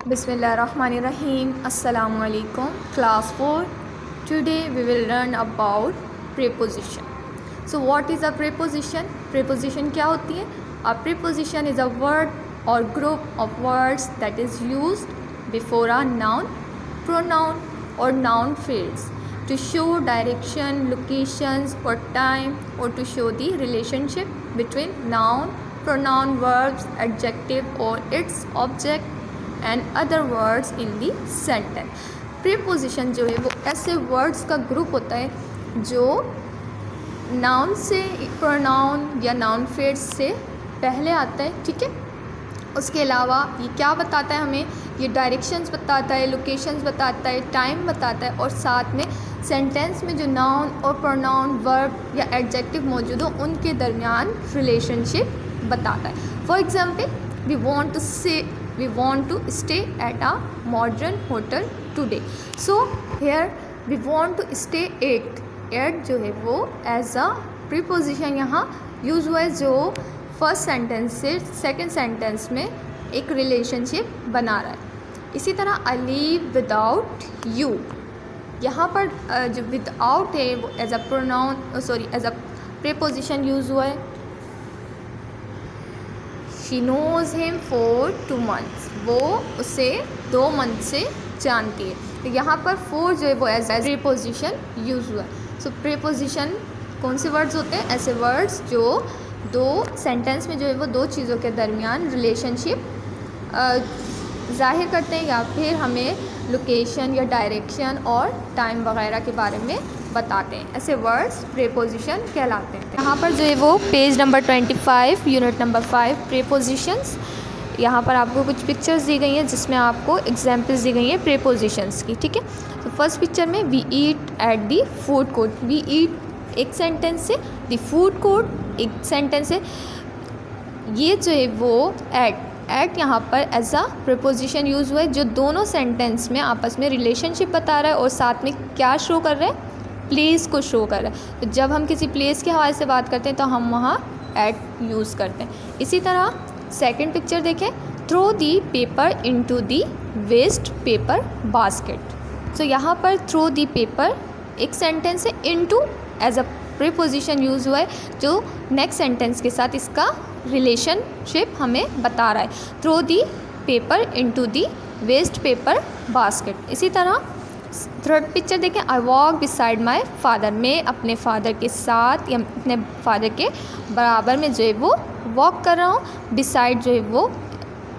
Bismillahirrahmanirrahim. Assalamu alaikum. Class 4. Today we will learn about preposition. So what is a preposition? Preposition क्या होती है? A preposition is a word or group of words that is used before a noun, pronoun or noun phrase to show direction, locations or time, or to show the relationship between noun, pronoun, verbs, adjective or its object and other words in the sentence. Preposition जो है वो ऐसे words का group होता है जो noun से, pronoun या नाउन फ्रेज से पहले आता है, ठीक है। उसके अलावा ये क्या बताता है हमें? ये डायरेक्शंस बताता है, लोकेशंस बताता है, टाइम बताता है, और साथ में सेंटेंस में जो नाउन और प्रोनाउन, वर्ब या एडजेक्टिव मौजूद हो उनके दरमियान रिलेशनशिप बताता है। For example, we want to stay at a modern hotel today. So here we want to stay at जो है वो एज अ प्रीपोजिशन यहाँ यूज़ हुआ है, जो फर्स्ट सेंटेंस से सेकंड सेंटेंस में एक रिलेशनशिप बना रहा है। इसी तरह आई लीव विदाउट यू, यहाँ पर जो विदाउट है वो as a pronoun as a preposition use हुआ है। She knows him for 2 months, वो उसे 2 मंथ से जानती है। तो यहाँ पर for जो है वो एज प्रीपोजिशन यूज़ हुआ है। सो प्रीपोजिशन कौन से वर्ड्स होते हैं? ऐसे वर्ड्स जो दो सेंटेंस में जो है वो दो चीज़ों के दरमियान रिलेशनशिप ज़ाहिर करते हैं, या फिर हमें लोकेशन या डायरेक्शन और टाइम वगैरह के बारे में बताते हैं। ऐसे वर्ड्स प्रीपोजिशन कहलाते हैं। यहाँ पर जो है वो page number 25 unit number 5 prepositions, यहाँ पर आपको कुछ पिक्चर्स दी गई हैं जिसमें आपको एग्जांपल्स दी गई हैं प्रीपोजिशंस की, ठीक है। तो फर्स्ट पिक्चर में we eat at the food court, we eat एक सेंटेंस से, द फूड कोर्ट एक सेंटेंस से। ये जो है वो एट यहाँ पर एज अ प्रीपोजिशन यूज़ हुआ है, जो दोनों सेंटेंस में आपस में रिलेशनशिप बता रहा है और साथ में क्या शो कर रहा है? प्लेस को शो कर रहा है। तो जब हम किसी प्लेस के हवाले से बात करते हैं तो हम वहाँ एट यूज़ करते हैं। इसी तरह सेकंड पिक्चर देखें, throw the paper into the waste paper basket. तो यहाँ पर थ्रो दी पेपर एक सेंटेंस है, into as a preposition use हुआ है, जो नेक्स्ट सेंटेंस के साथ इसका रिलेशनशिप हमें बता रहा है। Throw the paper into the waste paper basket. इसी तरह थर्ड पिक्चर देखें, I walk beside my father, मैं अपने फादर के साथ या अपने फादर के बराबर में जो है वो वॉक कर रहा हूँ। बिसाइड जो है वो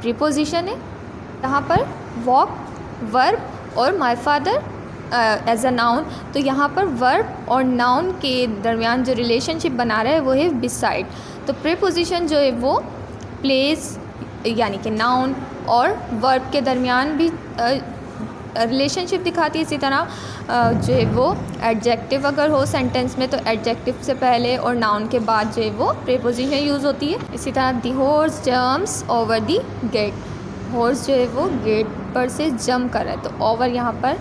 प्रीपोजिशन है, यहाँ पर वॉक वर्ब और my father as a noun. तो यहाँ पर वर्ब और नाउन के दरमियान जो रिलेशनशिप बना रहा है वो है बिसाइड। तो प्रीपोजिशन जो है वो प्लेस यानी कि नाउन और वर्ब के दरमियान भी रिलेशनशिप दिखाती है। इसी तरह जो है वो एडजेक्टिव अगर हो सेंटेंस में तो एडजेक्टिव से पहले और नाउन के बाद जो है वो प्रीपोजिशन यूज़ होती है। इसी तरह the horse jumps over the gate, horse जो है वो गेट पर से जंप कर रहा है, तो ओवर यहाँ पर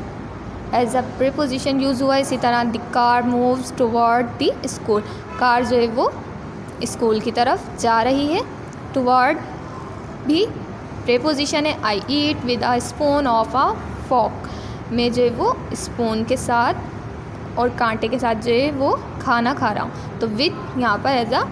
एज अ प्रीपोजिशन यूज़ हुआ है। इसी तरह the car moves toward the school, car जो है वो स्कूल की तरफ जा रही है। टुवर्ड भी प्रीपोजिशन है। I eat with a spoon of a fork, मैं जो है वो स्पून के साथ और कांटे के साथ जो है वो खाना खा रहा हूँ। तो विद यहाँ पर एज अ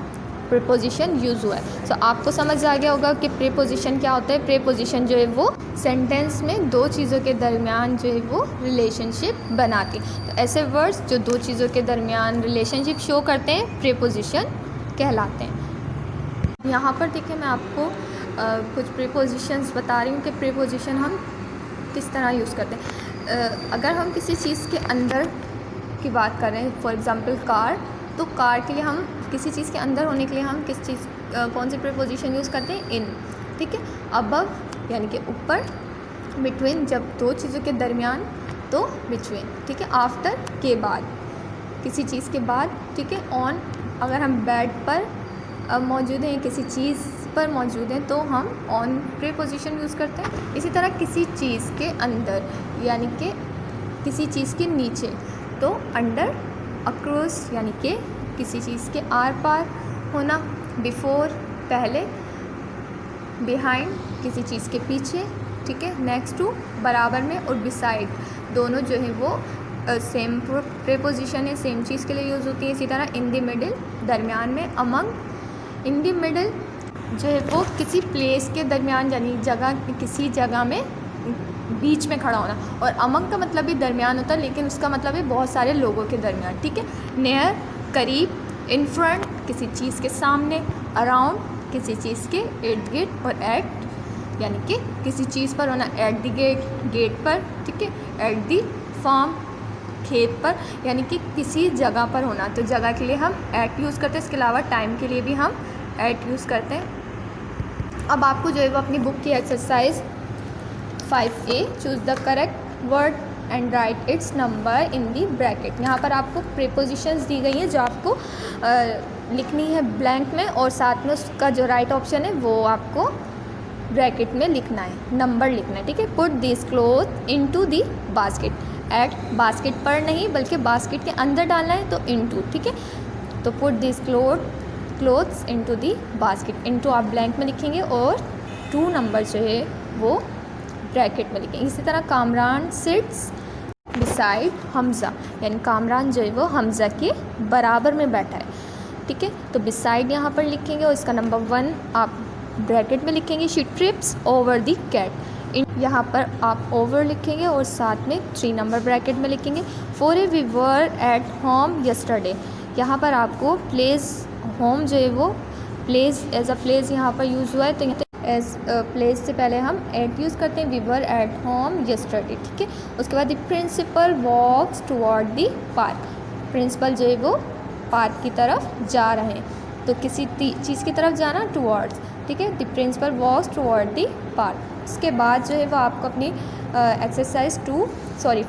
प्रीपोजिशन यूज़ हुआ है। सो आपको समझ आ गया होगा कि प्रीपोजिशन क्या होता है। प्रीपोजिशन जो है वो सेंटेंस में दो चीज़ों के दरमियान जो है वो रिलेशनशिप बनाती है। तो ऐसे वर्ड्स जो दो चीज़ों के दरमियान रिलेशनशिप शो करते हैं प्रीपोजिशन कहलाते हैं। यहाँ पर देखिए मैं आपको कुछ प्रीपोजिशंस बता रही हूँ कि प्रीपोजिशन हम किस तरह यूज़ करते हैं। अगर हम किसी चीज़ के अंदर की बात करें, फॉर एग्ज़ाम्पल कार, तो कार के लिए हम किसी चीज़ के अंदर होने के लिए हम किस चीज़ कौन सी प्रीपोजिशन यूज़ करते हैं? इन, ठीक है। अबव यानी कि ऊपर, बिटवीन जब दो चीज़ों के दरमियान तो बिटवीन, ठीक है। आफ्टर के बाद, किसी चीज़ के बाद, ठीक है। ऑन अगर हम बेड पर मौजूद हैं, किसी चीज़ पर मौजूद हैं, तो हम ऑन प्रीपोजिशन यूज़ करते हैं। इसी तरह किसी चीज़ के अंदर यानी कि किसी चीज़ के नीचे, तो अंडर, अक्रॉस यानी कि किसी चीज़ के आर पार होना, बिफोर पहले, बिहाइंड किसी चीज़ के पीछे, ठीक है। नेक्स्ट टू बराबर में और बिसाइड, दोनों जो है वो सेम प्रीपोजिशन है, सेम चीज़ के लिए यूज़ होती है। इसी तरह इन द मिडिल, दरमियान में। अमंग, इन द मिडिल जो है वो किसी प्लेस के दरमियान, यानी जगह, किसी जगह में बीच में खड़ा होना। और अमंग का मतलब भी दरमियान होता है, लेकिन उसका मतलब है बहुत सारे लोगों के दरमियान, ठीक है। नियर, करीब। इन फ्रंट, किसी चीज़ के सामने। अराउंड, किसी चीज़ के इर्द गिर्द। और एट, यानी कि किसी चीज़ पर होना। एट द गेट, गेट पर, ठीक है। एट द फार्म, खेत पर, यानी कि किसी जगह पर होना। तो जगह के लिए हम एट यूज़ करते हैं। इसके अलावा टाइम के लिए भी हम एट यूज़ करते हैं। अब आपको जो है वो अपनी बुक की exercise 5A, choose the correct word and right it's number in the bracket. यहाँ पर आपको प्रीपोजिशंस दी गई हैं जो आपको लिखनी है ब्लैंक में, और साथ में उसका जो राइट ऑप्शन है वो आपको ब्रैकेट में लिखना है, नंबर लिखना है, ठीक है। Put this cloth into the basket. At, basket पर नहीं बल्कि बास्केट के अंदर डालना है, तो इनटू, ठीक है। तो put this clothes into the basket. Into आप ब्लैंक में लिखेंगे और 2 नंबर जो है वो ब्रैकेट में लिखेंगे। इसी तरह कामरान सिट्स बिसाइड हमज़ा, यानी कामरान जो है वो हमज़ा के बराबर में बैठा है, ठीक है। तो बिसाइड यहाँ पर लिखेंगे और इसका नंबर 1 आप ब्रैकेट में लिखेंगे। She trips over the cat, यहाँ पर आप ओवर लिखेंगे और साथ में 3 नंबर ब्रैकेट में लिखेंगे। Four A we were at home yesterday, यहाँ पर आपको प्लेस, होम जो है वो प्लेस, एज अ प्लेस यहाँ पर यूज़ हुआ है, तो एज प्लेस से पहले हम एट यूज़ करते हैं। We were at home yesterday, ठीक है। उसके बाद the principal walks toward the park, principal जो है वो पार्क की तरफ जा रहे हैं, तो किसी चीज़ की तरफ जाना, टुवर्ड्स, ठीक है। The principal walks toward the park. इसके बाद जो है वो आपको अपनी एक्सरसाइज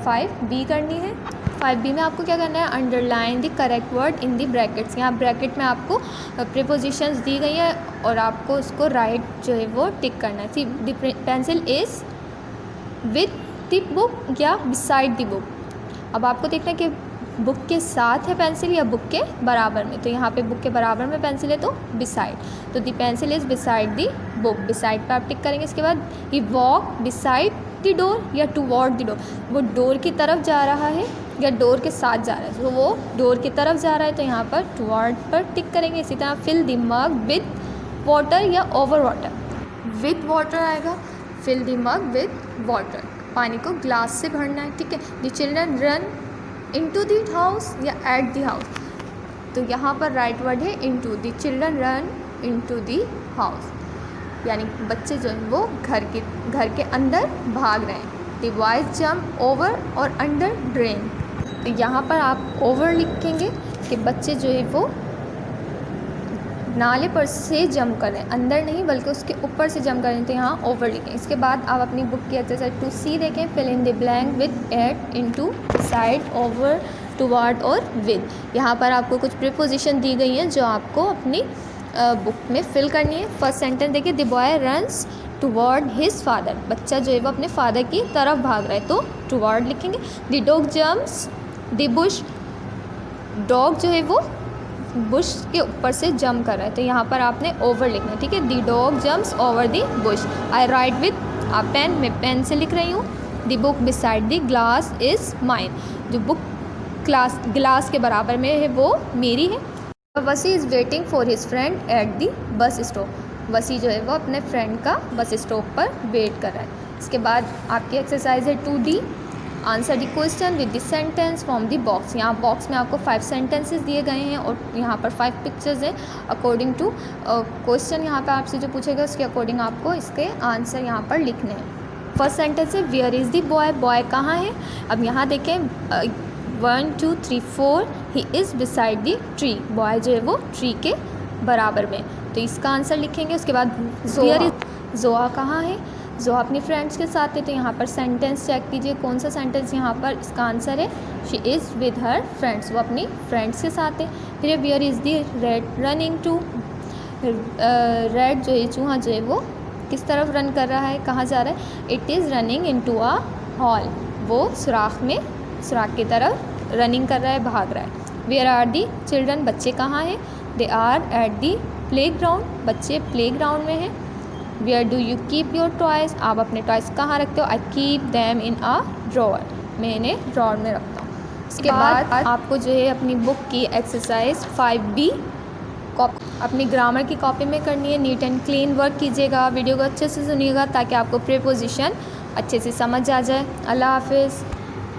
5B करनी है। 5B में आपको क्या करना है, underline the correct word in the brackets. यहाँ ब्रैकेट में आपको प्रीपोजिशंस दी गई है और आपको उसको राइट जो है वो टिक करना है। The pencil is with the book या बिसाइड द बुक। अब आपको देखना है कि बुक के साथ है पेंसिल या बुक के बराबर में, तो यहाँ पे बुक के बराबर में पेंसिल है तो बिसाइड, तो the pencil is beside the book, beside पर आप टिक करेंगे। इसके बाद ही वॉक बिसाइड द डोर या टुवर्ड द डोर, वो डोर की तरफ जा रहा है या डोर के साथ जा रहा है, तो वो डोर की तरफ जा रहा है, तो यहाँ पर टुवर्ड पर टिक करेंगे। इसी तरह fill the mug with water या ओवर वाटर, विद वाटर आएगा, fill the mug with water, पानी को ग्लास से भरना है, ठीक है। The children run into the house या एट द हाउस, तो यहाँ पर राइट वर्ड है into. The children run into the house, यानी बच्चे जो हैं वो घर के अंदर भाग रहे हैं। द बॉयज जंप ओवर और अंडर ड्रेन, तो यहाँ पर आप ओवर लिखेंगे कि बच्चे जो है वो नाले पर से जंप कर रहे हैं, अंदर नहीं बल्कि उसके ऊपर से जंप कर रहे हैं, तो यहाँ ओवर लिखें। इसके बाद आप अपनी बुक की एक्सरसाइज 2C देखें। Fill in the blank with at, into, side, over, toward और विद। यहाँ पर आपको कुछ प्रीपोजिशन दी गई हैं जो आपको अपनी बुक में फिल करनी है। फर्स्ट सेंटेंस देखिए, the boy runs toward his father, बच्चा जो है वो अपने फादर की तरफ भाग रहा है, तो टुवर्ड लिखेंगे। The dog jumps the bush, dog जो है वो बुश के ऊपर से जंप कर रहा है, तो यहाँ पर आपने ओवर लिखना है, ठीक है। The dog jumps over the bush. I write with a pen, मैं पेन से लिख रही हूँ। The book beside the glass is mine, जो बुक ग्लास के बराबर में है वो मेरी है। Wasi is waiting for his friend at the bus stop, Wasi जो है वो अपने फ्रेंड का बस स्टॉप पर वेट कर रहा है। इसके बाद आपकी एक्सरसाइज है 2D, answer the question with the sentence from the box. यहाँ बॉक्स में आपको 5 सेंटेंसेस दिए गए हैं और यहाँ पर 5 पिक्चर्स हैं। अकॉर्डिंग टू क्वेश्चन यहाँ पर आपसे जो पूछेगा उसके अकॉर्डिंग आपको इसके आंसर यहाँ पर लिखने हैं। फर्स्ट सेंटेंस है where is the boy, boy कहाँ है। अब यहाँ देखें 1 2 3 4, he is beside the tree, boy जो है वो ट्री के बराबर में, तो इसका आंसर लिखेंगे। उसके बाद वेयर इज, जोआ कहाँ है, जोआ अपनी फ्रेंड्स के साथ है, तो यहाँ पर सेंटेंस चेक कीजिए कौन सा सेंटेंस यहाँ पर इसका आंसर है। She is with her friends, वो अपनी फ्रेंड्स के साथ है। फिर where is the rat running to, rat जो है चूहा जो है वो किस तरफ रन कर रहा है, कहाँ जा रहा है। It is running into a hall, वो सुराख की तरफ रनिंग कर रहा है, भाग रहा है। वेयर आर दी चिल्ड्रन, बच्चे कहाँ हैं। They are at the playground, बच्चे प्ले ग्राउंड में हैं। Where do you keep your toys, आप अपने टॉयज़ कहाँ रखते हो? I keep them in a drawer, मैं इन्हें ड्रॉअर में रखता हूँ। इसके बाद आपको जो है अपनी बुक की एक्सरसाइज 5B अपनी ग्रामर की कॉपी में करनी है। नीट एंड क्लीन वर्क कीजिएगा, वीडियो को अच्छे से सुनिएगा ताकि आपको प्रीपोजिशन अच्छे से समझ आ जाए। अल्लाह हाफिज़।